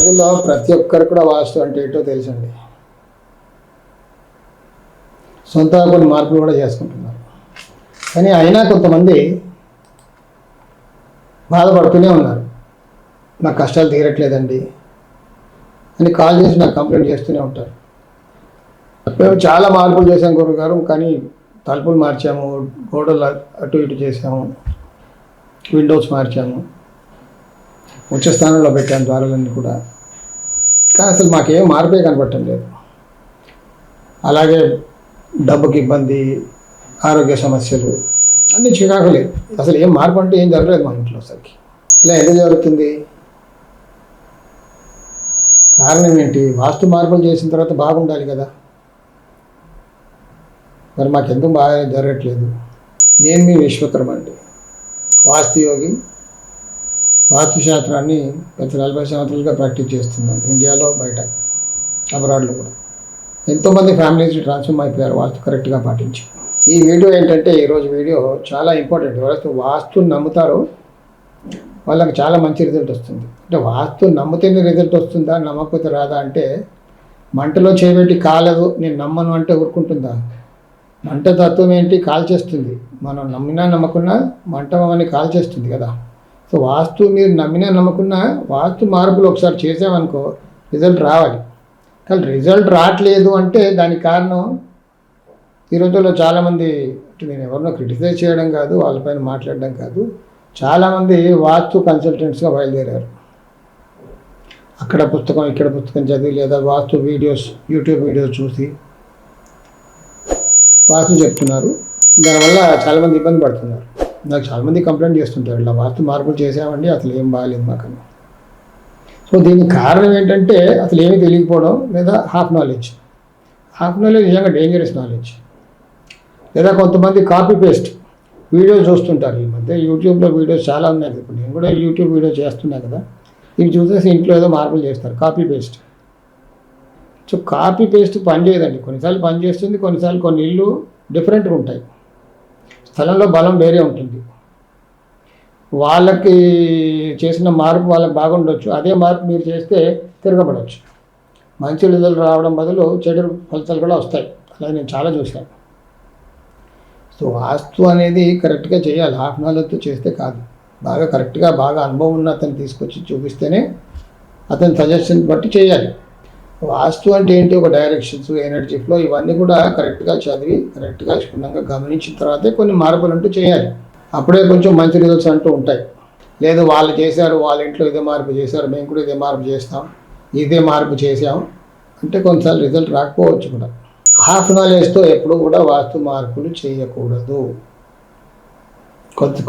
రోజుల్లో ప్రతి ఒక్కరు కూడా వాస్తు అంటే ఏంటో తెలుసండి. సొంతగా కొన్ని మార్పులు కూడా చేసుకుంటున్నారు. కానీ అయినా కొంతమంది బాధపడుతూనే ఉన్నారు. నాకు కష్టాలు తీరట్లేదండి అని కాల్ చేసి నాకు కంప్లైంట్ చేస్తూనే ఉంటారు. మేము చాలా మార్పులు చేసాం గురుగారు, కానీ తలుపులు మార్చాము, గోడలు అటు ఇటు చేసాము, విండోస్ మార్చాము, ఉచ్చ స్థానంలో పెట్టాము ద్వారాలన్నీ కూడా, కానీ అసలు మాకేం మార్పే కనపడటం లేదు. అలాగే డబ్బుకి ఇబ్బంది, ఆరోగ్య సమస్యలు, అన్నీ చికాకులే. అసలు ఏం మార్పు అంటే ఏం జరగలేదు మా ఇంట్లో అసలుకి. ఇలా ఎందుకు జరుగుతుంది? కారణం ఏంటి? వాస్తు మార్పులు చేసిన తర్వాత బాగుండాలి కదా, మరి మాకెందుకు బాగా జరగట్లేదు? నేను మీ విశ్వకర్మ అండి, వాస్తు యోగి. వాస్తుశాస్త్రాన్ని గత 40 సంవత్సరాలుగా ప్రాక్టీస్ చేస్తున్నాను, ఇండియాలో బయట అబ్రాడ్లో కూడా. ఎంతోమంది ఫ్యామిలీస్ ట్రాన్స్ఫార్మ్ అయిపోయారు వాస్తు కరెక్ట్గా పాటించి. ఈ వీడియో ఏంటంటే, ఈరోజు వీడియో చాలా ఇంపార్టెంట్. ఎవరైతే వాస్తుని నమ్ముతారో వాళ్ళకి చాలా మంచి రిజల్ట్ వస్తుంది. అంటే వాస్తు నమ్మితేనే రిజల్ట్ వస్తుందా, నమ్మకపోతే రాదా అంటే, మంటలో చేయబెట్టి కాలదు నేను నమ్మను అంటే ఊరుకుంటుందా? మంట తత్వం ఏంటి? కాల్చేస్తుంది. మనం నమ్మినా నమ్మకున్నా మంట మమ్మల్ని కాల్చేస్తుంది కదా. సో వాస్తు మీరు నమ్మినా నమ్మకున్నా వాస్తు మార్పులు ఒకసారి చేసామనుకో రిజల్ట్ రావాలి. కానీ రిజల్ట్ రావట్లేదు అంటే దానికి కారణం ఈ రోజుల్లో చాలామంది, నేను ఎవరినో క్రిటిసైజ్ చేయడం కాదు, వాళ్ళపైన మాట్లాడడం కాదు, చాలామంది వాస్తు కన్సల్టెంట్స్గా బయలుదేరారు. అక్కడ పుస్తకం ఇక్కడ పుస్తకం చదివి లేదా వాస్తు వీడియోస్ యూట్యూబ్ వీడియోస్ చూసి వాస్తు చెప్తున్నారు. దానివల్ల చాలామంది ఇబ్బంది పడుతున్నారు. నాకు చాలామంది కంప్లైంట్ చేస్తుంటారు, ఇలా వాస్తు మార్పులు చేసామండి అసలు ఏం బాగాలేదు మాకన్నా. సో దీనికి కారణం ఏంటంటే అసలు ఏమీ తెలియకపోవడం, లేదా హాఫ్ నాలెడ్జ్ నిజంగా డేంజరస్ నాలెడ్జ్. లేదా కొంతమంది కాపీ పేస్ట్ వీడియోస్ చూస్తుంటారు. ఈ మధ్య యూట్యూబ్లో వీడియోస్ చాలా ఉన్నాయి. ఇప్పుడు నేను కూడా యూట్యూబ్ వీడియో చేస్తున్నా కదా, ఇవి చూసేసి ఇంట్లో ఏదో మార్పులు చేస్తారు, copy paste. So copy paste పని చేయదండి. కొన్నిసార్లు పని చేస్తుంది, కొన్నిసార్లు కొన్ని ఇల్లు డిఫరెంట్గా ఉంటాయి, స్థలంలో బలం వేరే ఉంటుంది. వాళ్ళకి చేసిన మార్పు వాళ్ళకి బాగుండొచ్చు, అదే మార్పు మీరు చేస్తే తిరగబడవచ్చు. మంచి రిజల్ట్ రావడం బదులు చెడు ఫలితాలు కూడా వస్తాయి. అలా నేను చాలా చూశాను. సో వాస్తు అనేది కరెక్ట్గా చేయాలి, హాఫ్ నాలెడ్జ్తో చేస్తే కాదు. బాగా కరెక్ట్గా బాగా అనుభవం ఉన్న అతను తీసుకొచ్చి చూపిస్తేనే అతని సజెషన్ బట్టి చేయాలి. వాస్తు అంటే ఏంటి? ఒక డైరెక్షన్స్, ఎనర్జీ ఫ్లో, ఇవన్నీ కూడా కరెక్ట్గా చదివి కరెక్ట్గా క్షుణ్ణంగా గమనించిన తర్వాతే కొన్ని మార్పులు అంటూ చేయాలి. అప్పుడే కొంచెం మంచి రిజల్ట్స్ అంటూ ఉంటాయి. లేదు వాళ్ళు చేశారు, వాళ్ళ ఇంట్లో ఇదే మార్పు చేశారు, మేము కూడా ఇదే మార్పు చేస్తాం, ఇదే మార్పు చేసాం అంటే కొన్నిసార్లు రిజల్ట్ రాకపోవచ్చు కూడా. హాఫ్ నాలెడ్జ్తో ఎప్పుడు కూడా వాస్తు మార్పులు చేయకూడదు.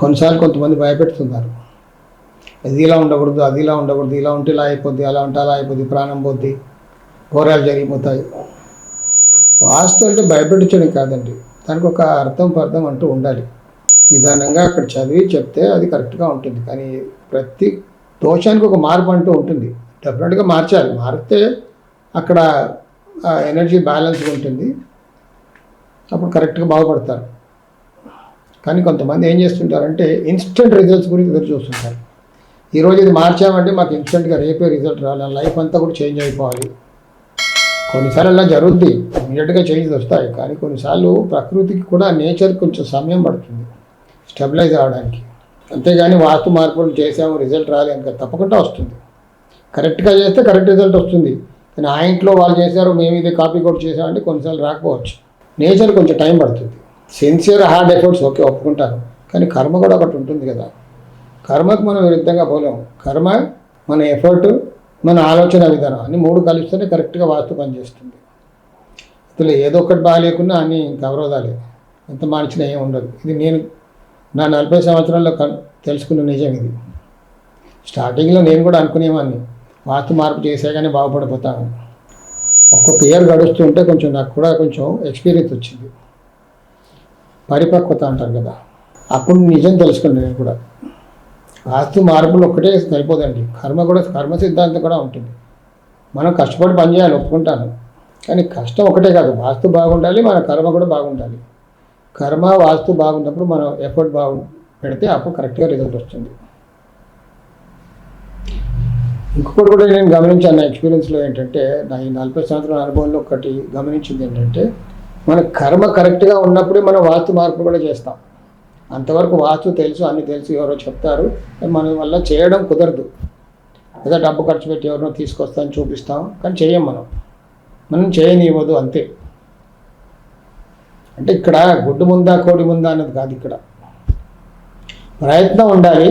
కొన్నిసార్లు కొంతమంది భయపెడుతున్నారు, ఇది ఇలా ఉండకూడదు, అది ఇలా ఉండకూడదు, ఇలా ఉంటే ఇలా అయిపోద్ది, అలా ఉంటే అలా అయిపోద్ది, ప్రాణం పోద్ది, ఘోరాలు జరిగిపోతాయి. వాస్తు అంటే భయపెట్టించడం కాదండి, దానికి ఒక అర్థం అంటూ ఉండాలి. నిదానంగా అక్కడ చదివి చెప్తే అది కరెక్ట్గా ఉంటుంది. కానీ ప్రతి దోషానికి ఒక మార్పు అంటూ ఉంటుంది. డెఫినెట్గా మార్చాలి, మారితే అక్కడ ఎనర్జీ బ్యాలెన్స్గా ఉంటుంది, అప్పుడు కరెక్ట్గా బాగుపడతారు. కానీ కొంతమంది ఏం చేస్తుంటారంటే ఇన్స్టెంట్ రిజల్ట్స్ గురించి ఎదురు చూస్తుంటారు. ఈరోజు ఇది మార్చామంటే మాకు ఇన్స్టెంట్గా రేపే రిజల్ట్ రావాలి, లైఫ్ అంతా కూడా చేంజ్ అయిపోవాలి. కొన్నిసార్లు అలా జరుగుద్ది, ఇమీడియట్గా చేంజ్ వస్తాయి. కానీ కొన్నిసార్లు ప్రకృతికి కూడా నేచర్ కొంచెం సమయం పడుతుంది స్టెబిలైజ్ అవ్వడానికి. అంతేగాని వాస్తు మార్పులు చేసాము రిజల్ట్ రాలేదు కదా, తప్పకుండా వస్తుంది. కరెక్ట్గా చేస్తే కరెక్ట్ రిజల్ట్ వస్తుంది. కానీ ఆ ఇంట్లో వాళ్ళు చేశారు, మేము ఇది కాపీ కూడా చేసామంటే కొన్నిసార్లు రాకపోవచ్చు. నేచర్ కొంచెం టైం పడుతుంది. సిన్సియర్ హార్డ్ ఎఫర్ట్స్ ఓకే ఒప్పుకుంటాను, కానీ కర్మ కూడా ఒకటి ఉంటుంది కదా. కర్మకు మనం విరుద్ధంగా పోలేము. కర్మ, మన ఎఫర్ట్, మన ఆలోచన విధానం అన్ని మూడు కలిస్తేనే కరెక్ట్గా వాస్తు పనిచేస్తుంది. అసలు ఏదో ఒకటి బాగాలేకున్నా అన్నీ అవరోధాలే, ఎంత మార్చినా ఏమి ఉండదు. ఇది నేను నా 40 సంవత్సరాల్లో తెలుసుకున్న నిజం ఇది. స్టార్టింగ్లో నేను కూడా అనుకునేవాడిని వాస్తు మార్పు చేసాగానే బాగుపడిపోతాను. ఒక్కొక్క ఇయర్ గడుస్తుంటే కొంచెం నాకు కూడా కొంచెం ఎక్స్పీరియన్స్ వచ్చింది, పరిపక్వత అంటారు కదా. అప్పుడు నిజం తెలుసుకున్నాను నేను కూడా. వాస్తు మార్పులు ఒక్కటే సరిపోదండి, కర్మ సిద్ధాంతం కూడా ఉంటుంది. మనం కష్టపడి పనిచేయాలి ఒప్పుకుంటాను, కానీ కష్టం ఒకటే కాదు, వాస్తు బాగుండాలి, మన కర్మ కూడా బాగుండాలి. కర్మ వాస్తు బాగున్నప్పుడు మనం ఎఫర్ట్ పెడితే అప్పుడు కరెక్ట్గా రిజల్ట్ వస్తుంది. ఇంకొకటి కూడా నేను గమనించాను నా ఎక్స్పీరియన్స్లో ఏంటంటే, నా ఈ 40 సంవత్సరాల అనుభవంలో ఒకటి గమనించింది ఏంటంటే, మన కర్మ కరెక్ట్గా ఉన్నప్పుడే మనం వాస్తు మార్పులు కూడా చేస్తాం. అంతవరకు వాస్తు తెలుసు, అన్ని తెలుసు, ఎవరో చెప్తారు, మన వల్ల చేయడం కుదరదు. ఏదో డబ్బు ఖర్చు పెట్టి ఎవరినో తీసుకొస్తాం, చూపిస్తాం, కానీ చేయం. మనం చేయనివ్వదు అంతే. అంటే ఇక్కడ గుడ్డు ముందా కోడి ముందా అన్నది కాదు. ఇక్కడ ప్రయత్నం ఉండాలి,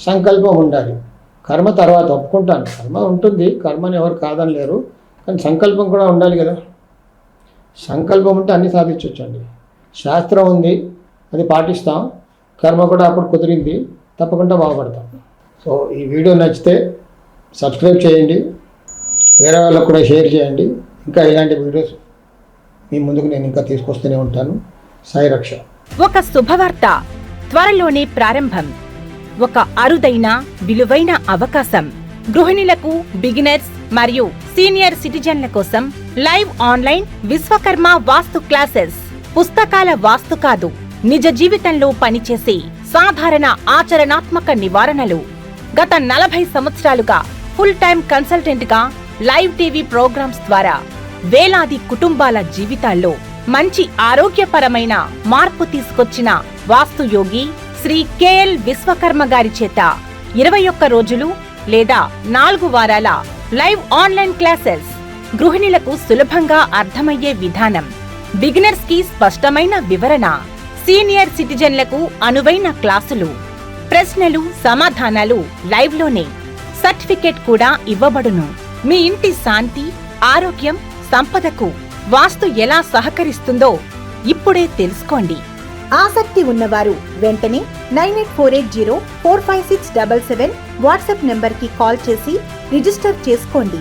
సంకల్పం ఉండాలి. కర్మ తర్వాత ఒప్పుకుంటాను, కర్మ ఉంటుంది, కర్మని ఎవరు కాదని లేరు, కానీ సంకల్పం కూడా ఉండాలి కదా. సంకల్పం ఉంటే అన్నీ సాధించవచ్చండి. శాస్త్రం ఉంది, అది పాటిస్తాం, కర్మ కూడా అప్పుడు కుదిరింది, తప్పకుండా బాగుపడతాం. సో ఈ వీడియో నచ్చితే సబ్స్క్రైబ్ చేయండి, వేరే వాళ్ళకు కూడా షేర్ చేయండి. ఇంకా ఇలాంటి వీడియోస్ మీ ముందుకు నేను ఇంకా తీసుకొస్తూనే ఉంటాను. సాయి రక్ష. ఒక శుభవార్త త్వరలోనే ప్రారంభం. ఒక అరుదైన విలువైన అవకాశం. గృహిణులకు, బిగినర్స్ మరియు సీనియర్ సిటిజన్ల కోసం లైవ్ ఆన్లైన్ విశ్వకర్మ వాస్తు క్లాసెస్. పుస్తకాల వాస్తు కాదు, నిజ జీవితంలో పనిచేసే సాధారణ ఆచరణాత్మక నివారణలు. గత 40 సంవత్సరాలుగా ఫుల్ టైం కన్సల్టెంట్ గా లైవ్ టీవీ ప్రోగ్రామ్స్ ద్వారా వేలాది కుటుంబాల జీవితాల్లో మంచి ఆరోగ్యపరమైన మార్పు తీసుకొచ్చిన వాస్తు యోగి శ్రీ కెఎల్ విశ్వకర్మ గారి చేత 21 రోజులు లేదా 4 వారాల లైవ్ ఆన్లైన్ క్లాసెస్. గృహిణులకు సులభంగా అర్థమయ్యే విధానం, బిగినర్స్ కి స్పష్టమైన వివరణ, సీనియర్ సిటిజన్లకు అనువైన క్లాసులు, ప్రశ్నలు సమాధానాలు లైవ్ లోనే. సర్టిఫికేట్ కూడా ఇవ్వబడును. మీ ఇంటి శాంతి, ఆరోగ్యం, సంపదకు వాస్తు ఎలా సహకరిస్తుందో ఇప్పుడే తెలుసుకోండి. ఆసక్తి ఉన్నవారు వెంటనే 9848045677 వాట్సాప్ నెంబర్కి కాల్ చేసి రిజిస్టర్ చేసుకోండి.